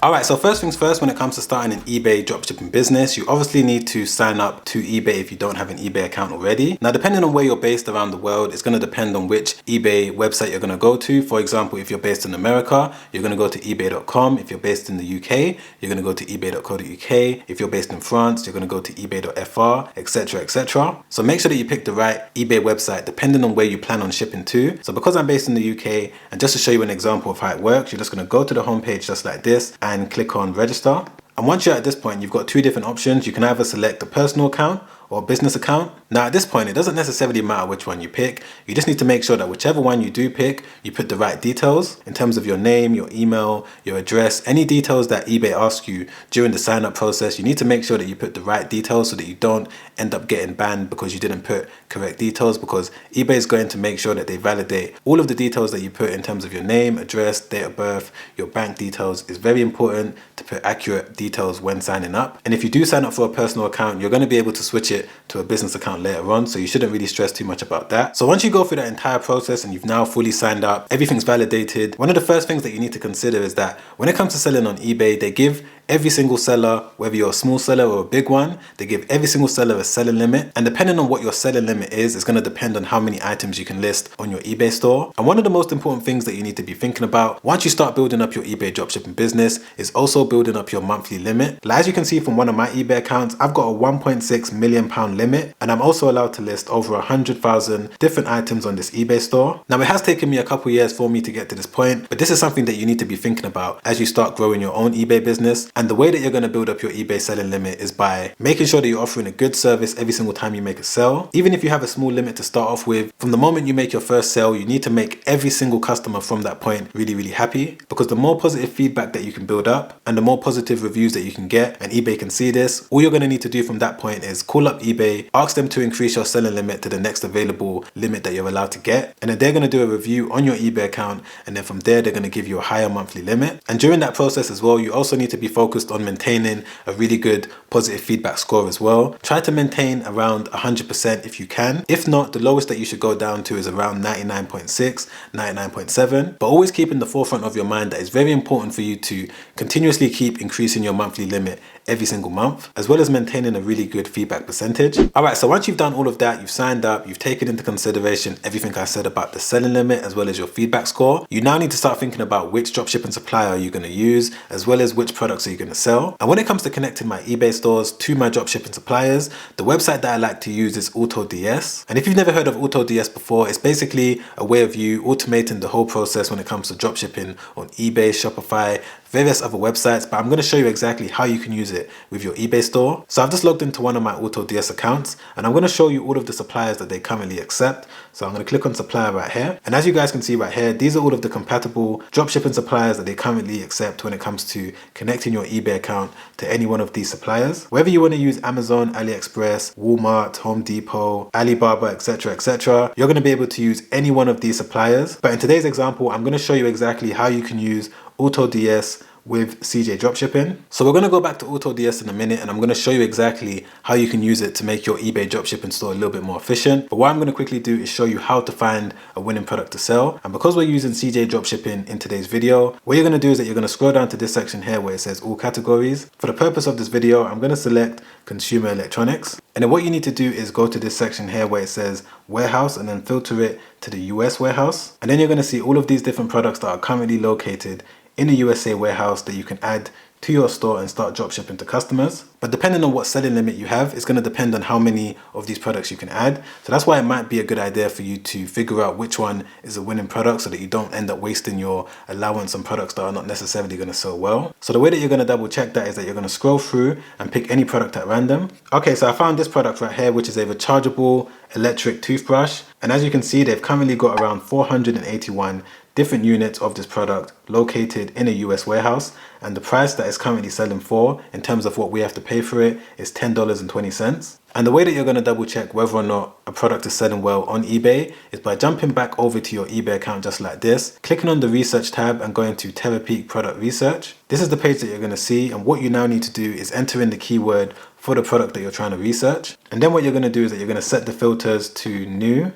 Alright, so first things first, when it comes to starting an eBay dropshipping business, you obviously need to sign up to eBay if you don't have an eBay account already. Now, depending on where you're based around the world, it's going to depend on which eBay website you're going to go to. For example, if you're based in America, you're going to go to ebay.com. If you're based in the UK, you're going to go to ebay.co.uk. If you're based in France, you're going to go to ebay.fr, etc, etc. So make sure that you pick the right eBay website depending on where you plan on shipping to. So because I'm based in the UK, and just to show you an example of how it works, you're just going to go to the homepage just like this and click on register. And once you're at this point, you've got two different options. You can either select a personal account or a business account. Now at this point, it doesn't necessarily matter which one you pick. You just need to make sure that whichever one you do pick, you put the right details in terms of your name, your email, your address, any details that eBay asks you during the sign up process. You need to make sure that you put the right details so that you don't end up getting banned because you didn't put correct details, because eBay is going to make sure that they validate all of the details that you put in terms of your name, address, date of birth, your bank details. It's very important to put accurate details when signing up. And if you do sign up for a personal account, you're going to be able to switch it to a business account later on, so you shouldn't really stress too much about that. So once you go through that entire process and you've now fully signed up, everything's validated, one of the first things that you need to consider is that when it comes to selling on eBay, they give every single seller, whether you're a small seller or a big one, they give every single seller a selling limit. And depending on what your selling limit is, it's going to depend on how many items you can list on your eBay store. And one of the most important things that you need to be thinking about once you start building up your eBay dropshipping business is also building up your monthly limit. Like, as you can see from one of my eBay accounts, I've got a £1.6 million limit, and I'm also allowed to list over 100,000 different items on this eBay store. Now, it has taken me a couple years for me to get to this point, but this is something that you need to be thinking about as you start growing your own eBay business. And the way that you're going to build up your eBay selling limit is by making sure that you're offering a good service every single time you make a sale. Even if you have a small limit to start off with, from the moment you make your first sale, you need to make every single customer from that point really, really happy, because the more positive feedback that you can build up and the more positive reviews that you can get, and eBay can see this, all you're going to need to do from that point is call up eBay, ask them to increase your selling limit to the next available limit that you're allowed to get, and then they're going to do a review on your eBay account, and then from there they're going to give you a higher monthly limit. And during that process as well, you also need to be focused on maintaining a really good positive feedback score as well. Try to maintain around 100% if you can. If not, the lowest that you should go down to is around 99.6, 99.7. But always keep in the forefront of your mind that it's very important for you to continuously keep increasing your monthly limit every single month, as well as maintaining a really good feedback percentage. Alright, so once you've done all of that, you've signed up, you've taken into consideration everything I said about the selling limit as well as your feedback score, you now need to start thinking about which dropshipping supplier are you going to use, as well as which products are you going to sell. And when it comes to connecting my eBay stores to my dropshipping suppliers, the website that I like to use is AutoDS. And if you've never heard of AutoDS before, it's basically a way of you automating the whole process when it comes to dropshipping on eBay, Shopify, various other websites, but I'm going to show you exactly how you can use it with your eBay store. So I've just logged into one of my AutoDS accounts, and I'm going to show you all of the suppliers that they currently accept. So I'm going to click on supplier right here, and as you guys can see right here, these are all of the compatible dropshipping suppliers that they currently accept when it comes to connecting your eBay account to any one of these suppliers. Whether you want to use Amazon, AliExpress, Walmart, Home Depot, Alibaba, etc, etc, you're going to be able to use any one of these suppliers. But in today's example, I'm going to show you exactly how you can use AutoDS with CJ Dropshipping. So we're going to go back to AutoDS in a minute, and I'm going to show you exactly how you can use it to make your eBay dropshipping store a little bit more efficient. But what I'm going to quickly do is show you how to find a winning product to sell. And because we're using CJ Dropshipping in today's video, what you're going to do is that you're going to scroll down to this section here where it says all categories. For the purpose of this video, I'm going to select consumer electronics. And then what you need to do is go to this section here where it says warehouse, and then filter it to the US warehouse. And then you're going to see all of these different products that are currently located in the USA warehouse that you can add to your store and start dropshipping to customers. But depending on what selling limit you have, it's going to depend on how many of these products you can add. So that's why it might be a good idea for you to figure out which one is a winning product so that you don't end up wasting your allowance on products that are not necessarily going to sell well. So the way that you're going to double check that is that you're going to scroll through and pick any product at random. Okay, so I found this product right here, which is a rechargeable electric toothbrush. And as you can see, they've currently got around 481 different units of this product located in a US warehouse, and the price that it's currently selling for in terms of what we have to pay for it is $10.20. And the way that you're going to double check whether or not a product is selling well on eBay is by jumping back over to your eBay account just like this, clicking on the research tab and going to Terapeak product research. This is the page that you're going to see, and what you now need to do is enter in the keyword for the product that you're trying to research. And then what you're going to do is that you're going to set the filters to new,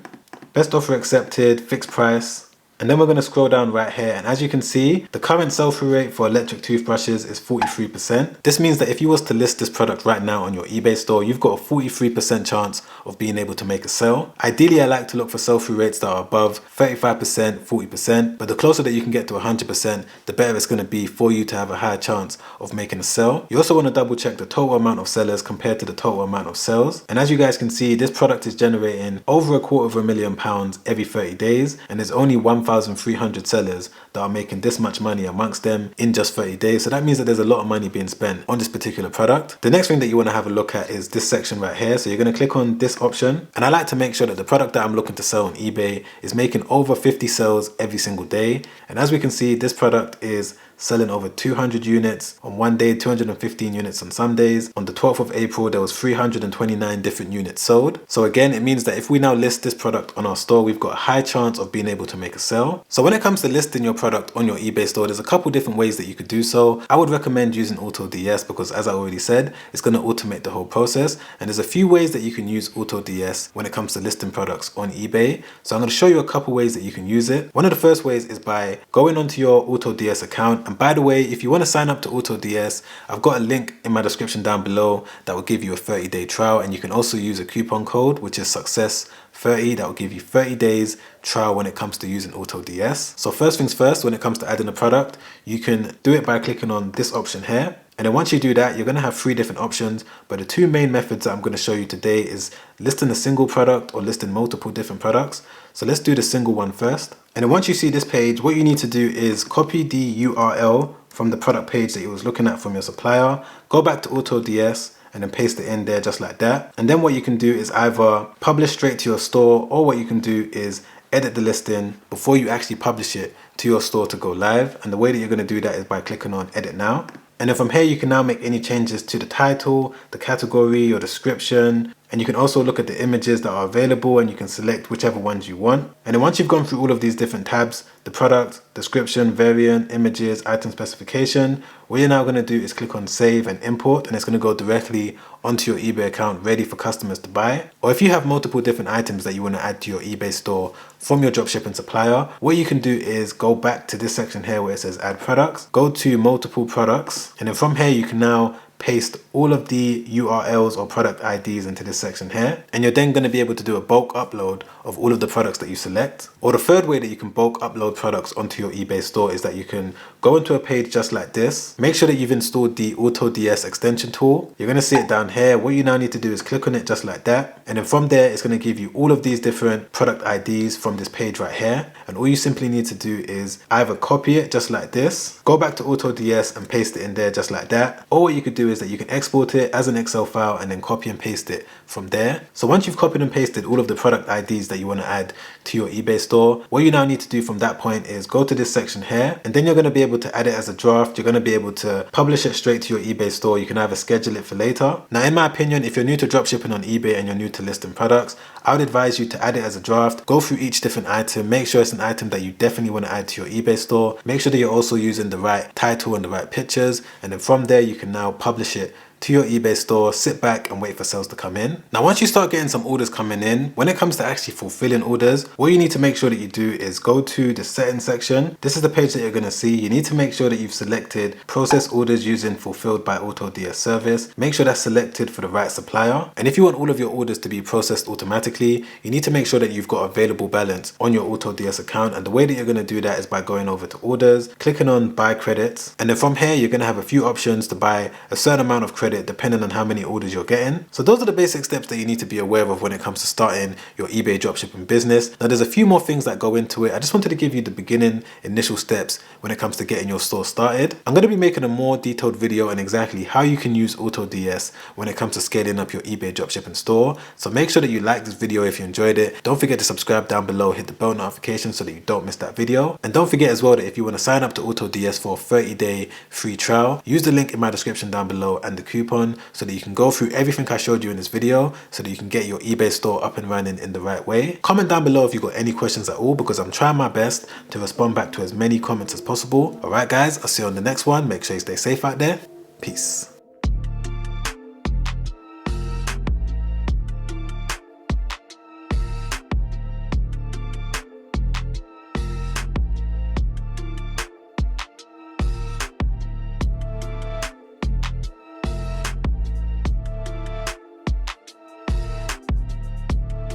best offer accepted, fixed price, And then we're going to scroll down right here, and as you can see, the current sell-through rate for electric toothbrushes is 43%. This means that if you was to list this product right now on your eBay store, you've got a 43% chance of being able to make a sale. Ideally, I like to look for sell-through rates that are above 35%, 40%, but the closer that you can get to 100%, the better it's going to be for you to have a higher chance of making a sale. You also want to double check the total amount of sellers compared to the total amount of sales. And as you guys can see, this product is generating over £250,000 every 30 days, and there's only 1,300 sellers that are making this much money amongst them in just 30 days. So that means that there's a lot of money being spent on this particular product. The next thing that you want to have a look at is this section right here. So you're going to click on this option, and I like to make sure that the product that I'm looking to sell on eBay is making over 50 sales every single day. And as we can see, this product is selling over 200 units on one day, 215 units on some days. On the 12th of April, there was 329 different units sold. So again, it means that if we now list this product on our store, we've got a high chance of being able to make a sale. So when it comes to listing your product on your eBay store, there's a couple different ways that you could do so. I would recommend using AutoDS because, as I already said, it's going to automate the whole process. And there's a few ways that you can use AutoDS when it comes to listing products on eBay. So I'm going to show you a couple ways that you can use it. One of the first ways is by going onto your AutoDS account. And by the way, if you want to sign up to AutoDS, I've got a link in my description down below that will give you a 30-day trial, and you can also use a coupon code, which is success30, that will give you 30 days trial when it comes to using AutoDS. So first things first, when it comes to adding a product, you can do it by clicking on this option here. And then once you do that, you're going to have 3 different options, but the 2 main methods that I'm going to show you today is listing a single product or listing multiple different products. So let's do the single one first. And then once you see this page, what you need to do is copy the URL from the product page that you was looking at from your supplier, go back to AutoDS, and then paste it in there just like that. And then what you can do is either publish straight to your store, or what you can do is edit the listing before you actually publish it to your store to go live. And the way that you're going to do that is by clicking on edit now. And then from here, you can now make any changes to the title, the category, or description. And you can also look at the images that are available, and you can select whichever ones you want. And then once you've gone through all of these different tabs, the product, description, variant, images, item specification, what you're now going to do is click on save and import, and it's going to go directly onto your eBay account ready for customers to buy. Or if you have multiple different items that you want to add to your eBay store from your dropshipping supplier, what you can do is go back to this section here where it says add products, go to multiple products, and then from here you can now paste all of the URLs or product IDs into this section here, and you're then going to be able to do a bulk upload of all of the products that you select. Or the third way that you can bulk upload products onto your eBay store is that you can go into a page just like this. Make sure that you've installed the AutoDS extension tool. You're going to see it down here. What you now need to do is click on it just like that, and then from there it's going to give you all of these different product IDs from this page right here. And all you simply need to do is either copy it just like this, go back to AutoDS and paste it in there just like that, or what you could do is that you can export it as an Excel file and then copy and paste it from there. So once you've copied and pasted all of the product IDs that you want to add to your eBay store, what you now need to do from that point is go to this section here, and then you're going to be able to add it as a draft. You're going to be able to publish it straight to your eBay store. You can either schedule it for later. Now, in my opinion, if you're new to dropshipping on eBay and you're new to listing products, I would advise you to add it as a draft. Go through each different item, make sure it's an item that you definitely want to add to your eBay store. Make sure that you're also using the right title and the right pictures, and then from there you can now publish it to your eBay store, sit back and wait for sales to come in. Now, once you start getting some orders coming in, when it comes to actually fulfilling orders, what you need to make sure that you do is go to the settings section. This is the page that you're going to see. You need to make sure that you've selected process orders using fulfilled by AutoDS service. Make sure that's selected for the right supplier. And if you want all of your orders to be processed automatically, you need to make sure that you've got available balance on your AutoDS account. And the way that you're going to do that is by going over to orders, clicking on buy credits. And then from here, you're going to have a few options to buy a certain amount of credit depending on how many orders you're getting. So those are the basic steps that you need to be aware of when it comes to starting your eBay dropshipping business. Now, there's a few more things that go into it. I just wanted to give you the beginning initial steps when it comes to getting your store started. I'm going to be making a more detailed video on exactly how you can use AutoDS when it comes to scaling up your eBay dropshipping store. So make sure that you like this video if you enjoyed it. Don't forget to subscribe down below, hit the bell notification so that you don't miss that video. And don't forget as well that if you want to sign up to AutoDS for a 30-day free trial, use the link in my description down below and the coupon so that you can go through everything I showed you in this video so that you can get your eBay store up and running in the right way. Comment down below if you've got any questions at all, because I'm trying my best to respond back to as many comments as possible. Alright guys, I'll see you on the next one. Make sure you stay safe out there. Peace.